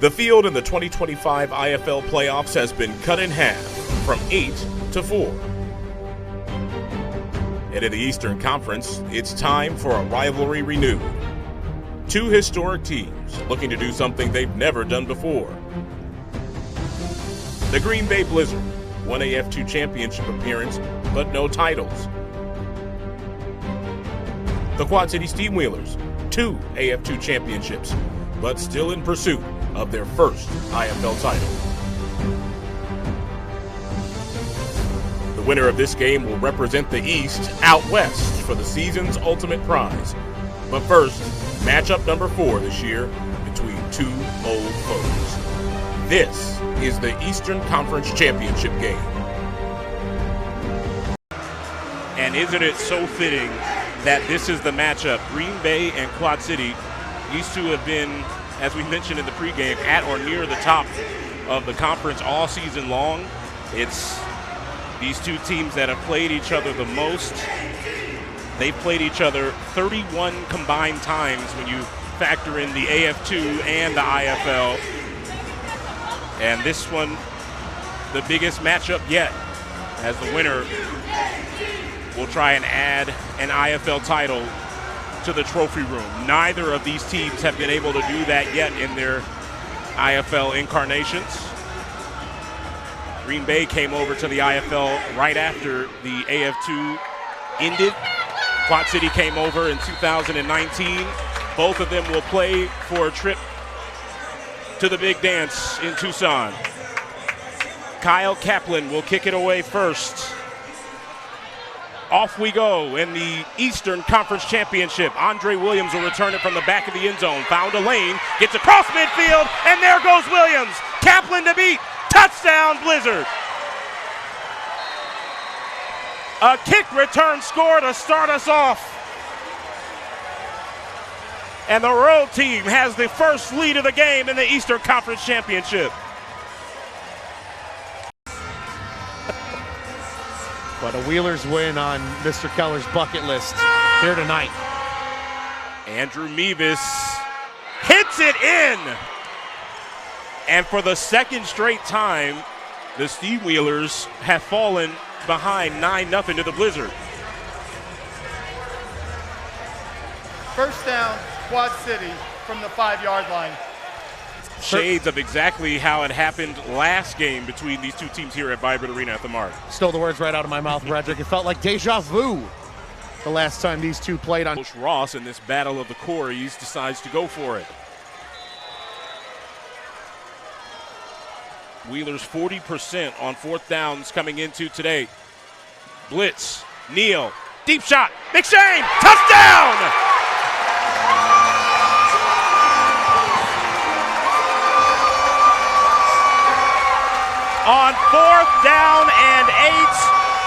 The field in the 2025 IFL playoffs has been cut in half from 8 to 4. And in the Eastern Conference, it's time for a rivalry renewed. Two historic teams looking to do something they've never done before. The Green Bay Blizzard, one AF2 championship appearance, but no titles. The Quad City Steamwheelers, 2 AF2 championships, but still in pursuit of their first IFL title. The winner of this game will represent the East out west for the season's ultimate prize. But first, matchup number 4 this year between two old foes. This is the Eastern Conference Championship game. And isn't it so fitting that this is the matchup? Green Bay and Quad City used to have been, as we mentioned in the pregame, at or near the top of the conference all season long. It's these two teams that have played each other the most. They've played each other 31 combined times when you factor in the AF2 and the IFL. And this one, the biggest matchup yet, as the winner will try and add an IFL title to the trophy room. Neither of these teams have been able to do that yet in their IFL incarnations. Green Bay came over to the IFL right after the AF2 ended. Quad City came over in 2019. Both of them will play for a trip to the big dance in Tucson. Kyle Kaplan will kick it away first. Off we go in the Eastern Conference Championship. Andre Williams will return it from the back of the end zone. Found a lane, gets across midfield, and there goes Williams. Kaplan to beat. Touchdown, Blizzard. A kick return score to start us off. And the road team has the first lead of the game in the Eastern Conference Championship. But a Wheelers win on Mr. Keller's bucket list here tonight. Andrew Mevis hits it in. And for the second straight time, the Steamwheelers have fallen behind 9-0 to the Blizzard. First down, Quad City from the 5-yard line. Shades of exactly how it happened last game between these two teams here at Vibrant Arena at the Mark. Stole the words right out of my mouth, Redrick. It felt like deja vu the last time these two played on. Coach Ross in this battle of the Corys decides to go for it. Wheelers 40% on 4th downs coming into today. Blitz, Neal, deep shot, McShane, touchdown! On 4th down and 8,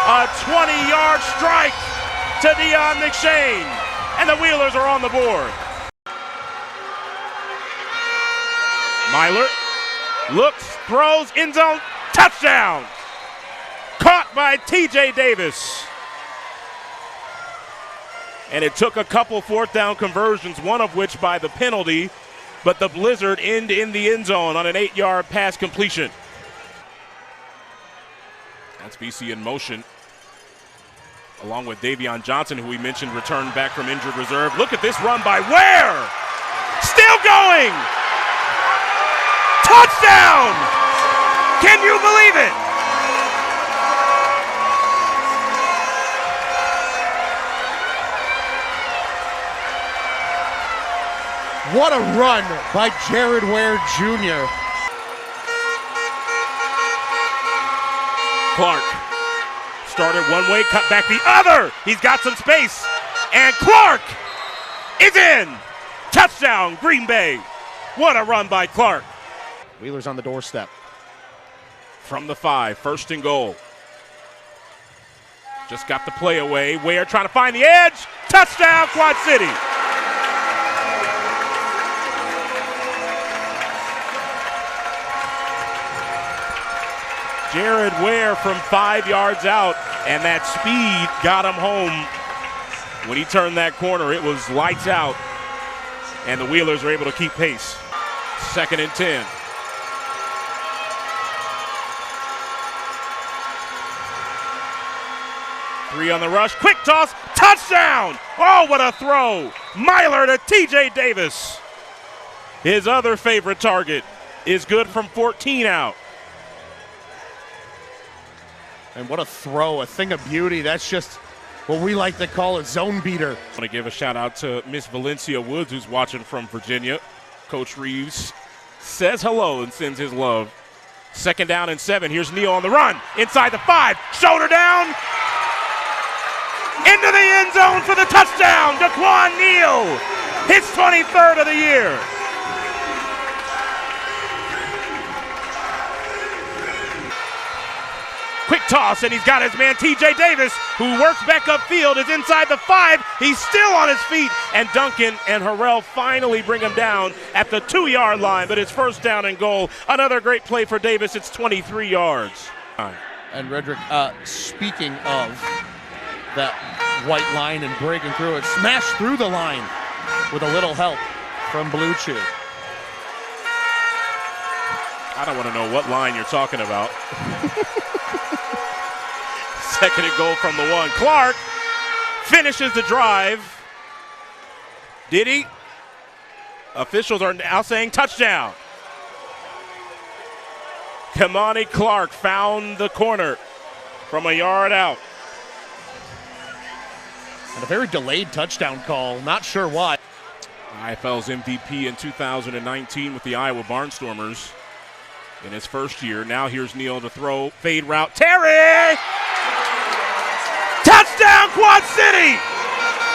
a 20-yard strike to Deion McShane, and the Wheelers are on the board. Myler looks, throws, end zone, touchdown! Caught by TJ Davis. And it took a couple 4th down conversions, one of which by the penalty, but the Blizzard end in the end zone on an 8-yard pass completion. That's BC in motion, along with Davion Johnson, who we mentioned returned back from injured reserve. Look at this run by Ware! Still going! Touchdown! Can you believe it? What a run by Jared Ware Jr. Clark started one way, cut back the other. He's got some space. And Clark is in. Touchdown, Green Bay. What a run by Clark. Wheelers on the doorstep. From the 5, 1st and goal. Just got the play away. Ware trying to find the edge. Touchdown, Quad City. Jared Ware from 5 yards out, and that speed got him home. When he turned that corner, it was lights out, and the Wheelers were able to keep pace. 2nd and 10. 3 on the rush, quick toss, touchdown! Oh, what a throw! Myler to TJ Davis. His other favorite target is good from 14 out. And what a throw, a thing of beauty. That's just what we like to call a zone beater. I want to give a shout out to Miss Valencia Woods, who's watching from Virginia. Coach Reeves says hello and sends his love. 2nd down and 7. Here's Neal on the run. Inside the 5. Shoulder down. Into the end zone for the touchdown. Daquan Neal. His 23rd of the year. Quick toss, and he's got his man TJ Davis, who works back upfield, is inside the 5. He's still on his feet, and Duncan and Harrell finally bring him down at the 2-yard line, but it's 1st down and goal. Another great play for Davis. It's 23 yards. And Redrick, speaking of that white line and breaking through it, smashed through the line with a little help from Blue Chew. I don't want to know what line you're talking about. 2nd and goal from the 1. Clark finishes the drive. Did he? Officials are now saying touchdown. Kamani Clark found the corner from a yard out. And a very delayed touchdown call, not sure why. IFL's MVP in 2019 with the Iowa Barnstormers in his first year. Now here's Neal to throw. Fade route. Terry! Touchdown, Quad City!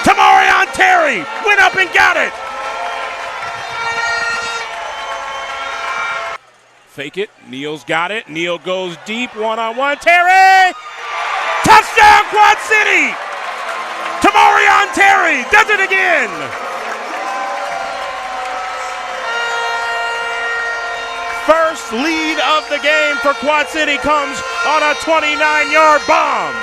Tamarion Terry went up and got it. Fake it. Neal's got it. Neal goes deep, one-on-one. Terry! Touchdown, Quad City! Tamarion Terry does it again. First lead of the game for Quad City comes on a 29-yard bomb.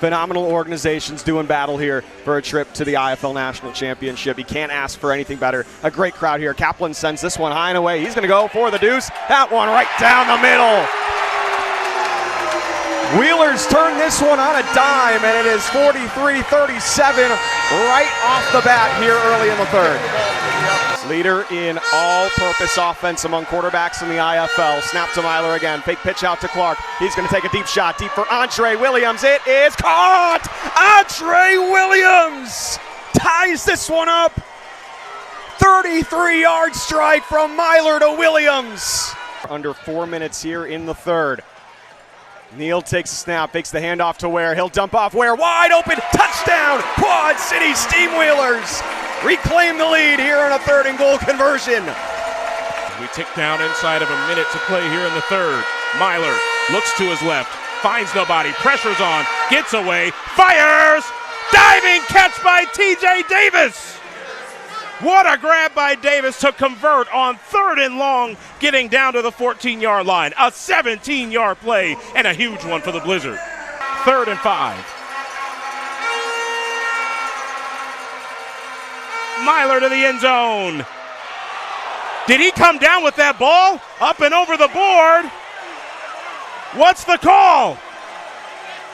Phenomenal organizations doing battle here for a trip to the IFL National Championship. You can't ask for anything better. A great crowd here. Kaplan sends this one high and away. He's going to go for the deuce. That one right down the middle. Wheelers turn this one on a dime, and it is 43-37 right off the bat here early in the 3rd. Leader in all-purpose offense among quarterbacks in the IFL. Snap to Myler again. Fake pitch out to Clark. He's going to take a deep shot. Deep for Andre Williams. It is caught! Andre Williams ties this one up. 33-yard strike from Myler to Williams. Under 4 minutes here in the 3rd. Neal takes a snap, fakes the handoff to Ware. He'll dump off Ware, wide open, touchdown! Quad City Steamwheelers reclaim the lead here on a 3rd and goal conversion. We tick down inside of a minute to play here in the 3rd. Myler looks to his left, finds nobody, pressures on, gets away, fires! Diving catch by TJ Davis! What a grab by Davis to convert on 3rd and long, getting down to the 14-yard line. A 17-yard play and a huge one for the Blizzard. 3rd and 5. Myler to the end zone. Did he come down with that ball? Up and over the board. What's the call?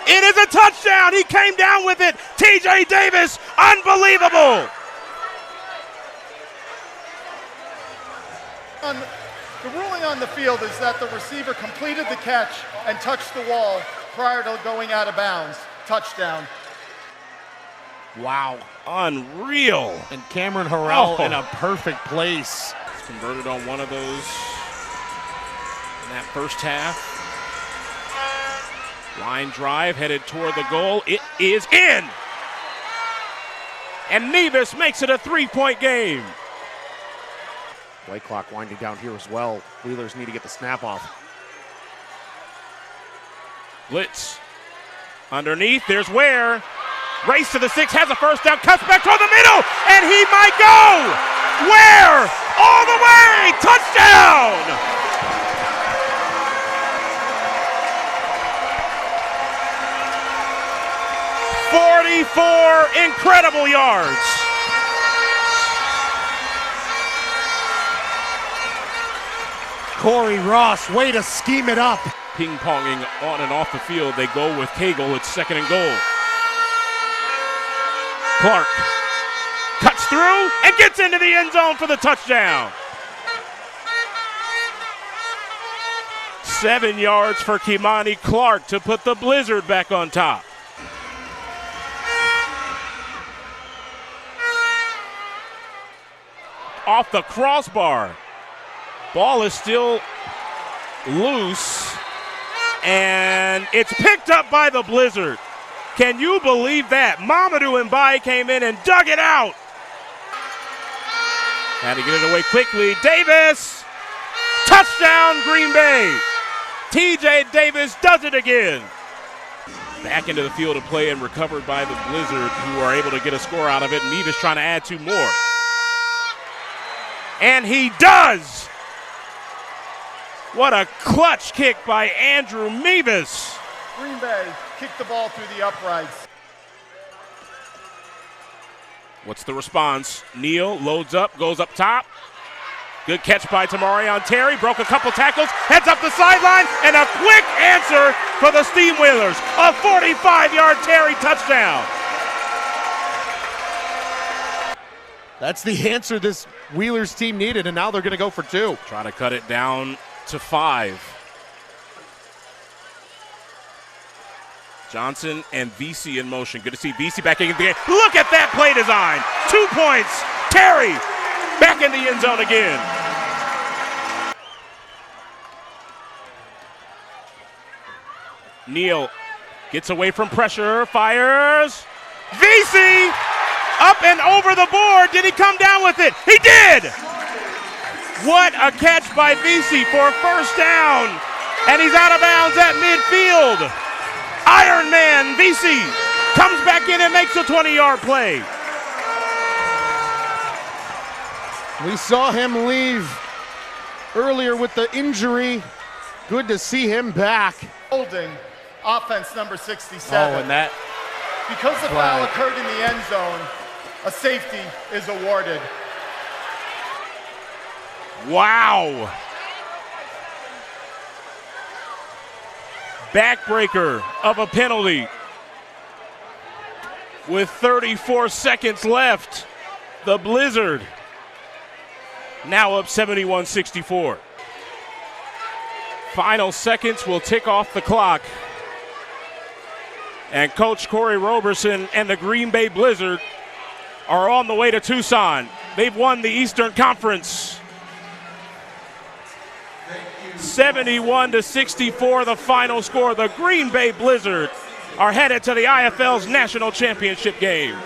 It is a touchdown. He came down with it. TJ Davis, unbelievable. The ruling on the field is that the receiver completed the catch and touched the wall prior to going out of bounds. Touchdown. Wow, unreal. And Cameron Harrell in a perfect place. He's converted on one of those in that first half. Line drive headed toward the goal. It is in. And Nevis makes it a 3-point game. Play clock winding down here as well. Wheelers need to get the snap off. Blitz. Underneath, there's Ware. Race to the 6, has a first down, cuts back toward the middle, and he might go! Ware, all the way, touchdown! "44 incredible yards. Corey Ross, way to scheme it up. ping-ponging on and off the field. They go with Cagle. It's 2nd and goal. Clark cuts through and gets into the end zone for the touchdown. 7 yards for Kimani Clark to put the Blizzard back on top. Off the crossbar. Ball is still loose, and it's picked up by the Blizzard. Can you believe that? Mamadou Mbaye came in and dug it out. Had to get it away quickly. Davis, touchdown Green Bay. TJ Davis does it again. Back into the field of play and recovered by the Blizzard, who are able to get a score out of it. Mevis trying to add 2 more. And he does! What a clutch kick by Andrew Mevis. Green Bay kicked the ball through the uprights. What's the response? Neal loads up, goes up top. Good catch by Tamarion Terry. Broke a couple tackles, heads up the sideline, and a quick answer for the Steamwheelers. A 45-yard Terry touchdown. That's the answer this Wheelers team needed, and now they're going to go for 2. Try to cut it down to 5. Johnson and VC in motion. Good to see VC back in the game. Look at that play design. 2 points. Terry back in the end zone again. Neal gets away from pressure, fires. VC up and over the board. Did he come down with it? He did! What a catch by VC for a first down. And he's out of bounds at midfield. Iron Man VC comes back in and makes a 20-yard play. We saw him leave earlier with the injury. Good to see him back. Holding offense number 67. Oh, and that. Because the foul occurred in the end zone, a safety is awarded. Wow. Backbreaker of a penalty. With 34 seconds left, the Blizzard now up 71-64. Final seconds will tick off the clock. And Coach Corey Roberson and the Green Bay Blizzard are on the way to Tucson. They've won the Eastern Conference. 71-64, the final score. The Green Bay Blizzard are headed to the IFL's national championship game.